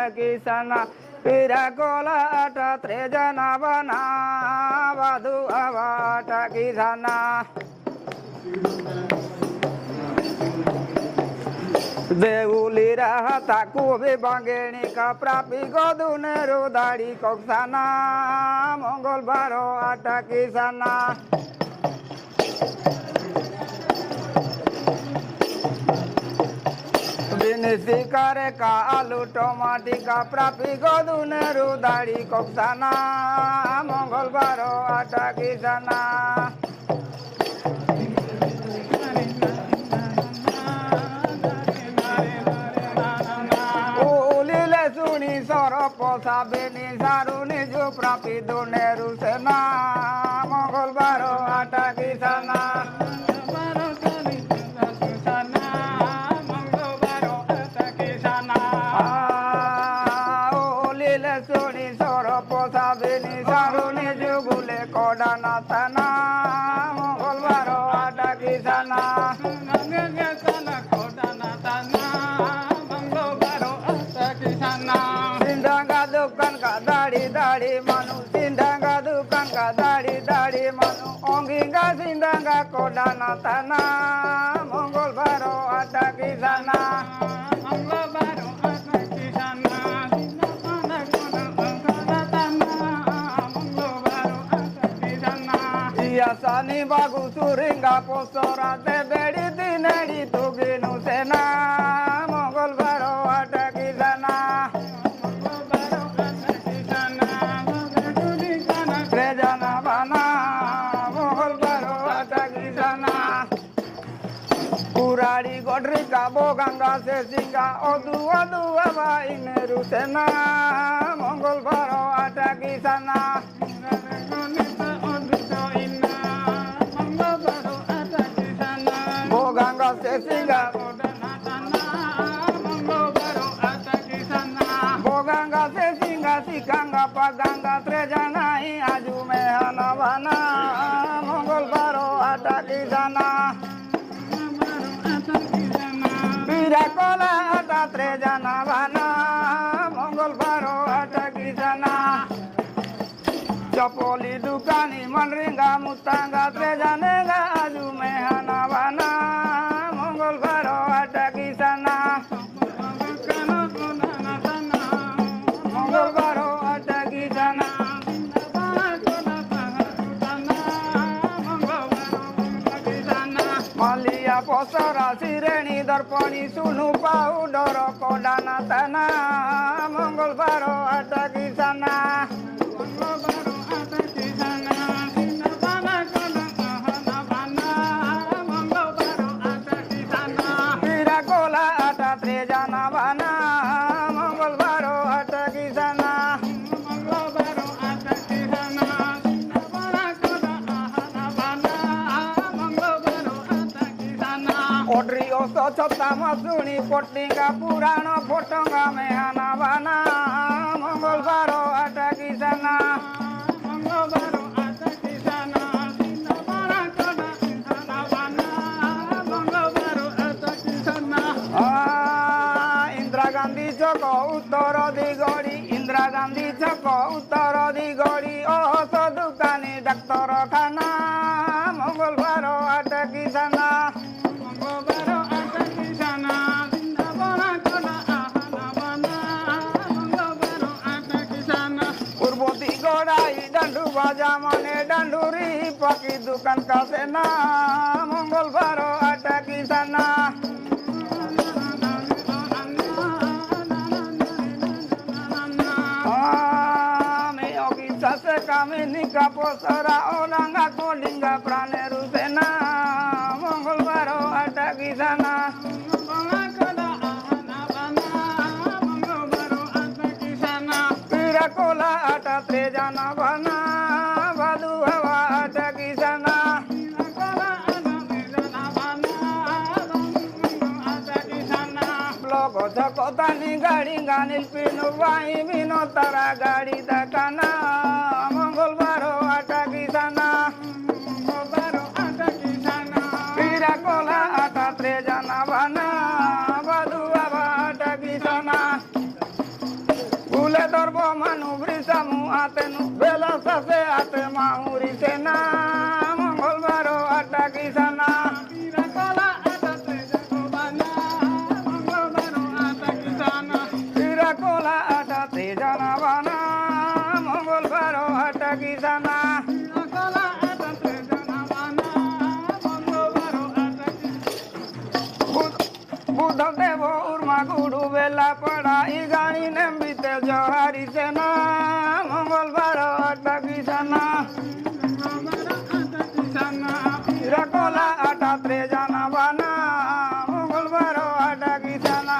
আটকি সানা পীরা কোলা আটা ত্রেজনা বানা বাধু আবাটা কি সানা দেউলিরা তাকু বাঙ্গেণী কাপ্রাপি গদুনের দাড়ি কক্সানা মঙ্গলবার আটা কি সানা বিনিসি করে কা আলু টমাটি কাপ্রাপি গদুনের দাড়ি কক্সানা মঙ্গলবার আটা কি সানা পসাবেনি সারুনি জো প্রাপি দুনেরু সেনা মঙ্গলবার আটা কি সানা ওলিলে শুনি সর পসাবেনি সারুনি যুগুলে কডানা সানা মঙ্গলবার আটা কি সানা दुकान का दाढ़ी दाढ़ी मानु सिंधांगा दुकान का दाढ़ी दाढ़ी मानु ओंगिंगा सिंधांगा कोडाना ताना मंगलवार आटा की साना मंगलवार आटा की साना मंगलवार आटा की साना या सानी बागु सुरिंगा पोसोरा ते बेड़ी दिनेड़ी तुगिनु सेना मंगलवार आटा की साना Kurari godri kabo ganga se singa odu odu aba ineru sena mongol baro ata ki sana bo ganga se singa bo ganga se singa sikanga paganga trejana hi aju me hanavana mongol baro ata ki sana पीरा Cola आटा त्रेजना बाना मंगलवार आटा की साना चपोली दुकानी मनरिंगा मुतांगा त्रेजनेगा आजू में हाना बाना मंगलवार आटा की साना मंगलवार आटा की साना मालिया पोसरा सिरेणी दर्पणी सुनु पाउडर कोडाना ताना मंगलवार आटा की साना पीरा कोला आटा त्रेजना बाना मंगलवार आटा की साना ओड्रियो सो छत्ता मसुनी पोटिंगा पुराण फोटोंगा में हाना बाना मंगलवार आटा की साना मंगलवार आटा की साना मंगलवार आटा की साना इंदिरा गांधी चौक उत्तर दिगड़ी इंदिरा गांधी चौक उत्तर दिगड़ी ओह सो दुकानी डाक्तर खाना मंगलवार आटा की साना डांडू बाजा माने डांडूरी पकी दुकान का सेना मंगलवार आटा की साना मैं ओकी ससे कामिनी का पोसरा ओलांगा कोलिंगा प्राणेरु सेना मंगलवार आटा की साना पीरा कोला आटा त्रेजना बना बादू हवा आटा की साना ब्लॉक छकोतानी गाड़ी गानिल पिनु वाई बिनो तारा गाड़ी दकाना मंगलवार आटा की साना पीरा कोला आटा त्रेजना बना बादू हवा आटा की साना হাতেનું বেলা সাথে হাতে মাহুরি সেনা মঙ্গলবার আটা কিসানা কোলা আটাতে জানাবানা মঙ্গলবার আটা কিসানা বুধ দেব উর্মা গুড়ু বেলা পড়া ই গাড়ি নেমবিতে জহারি সেনা মঙ্গলবার আটা কিসানা কোলা আটাতে জানাবানা মঙ্গলবার আটা কিসানা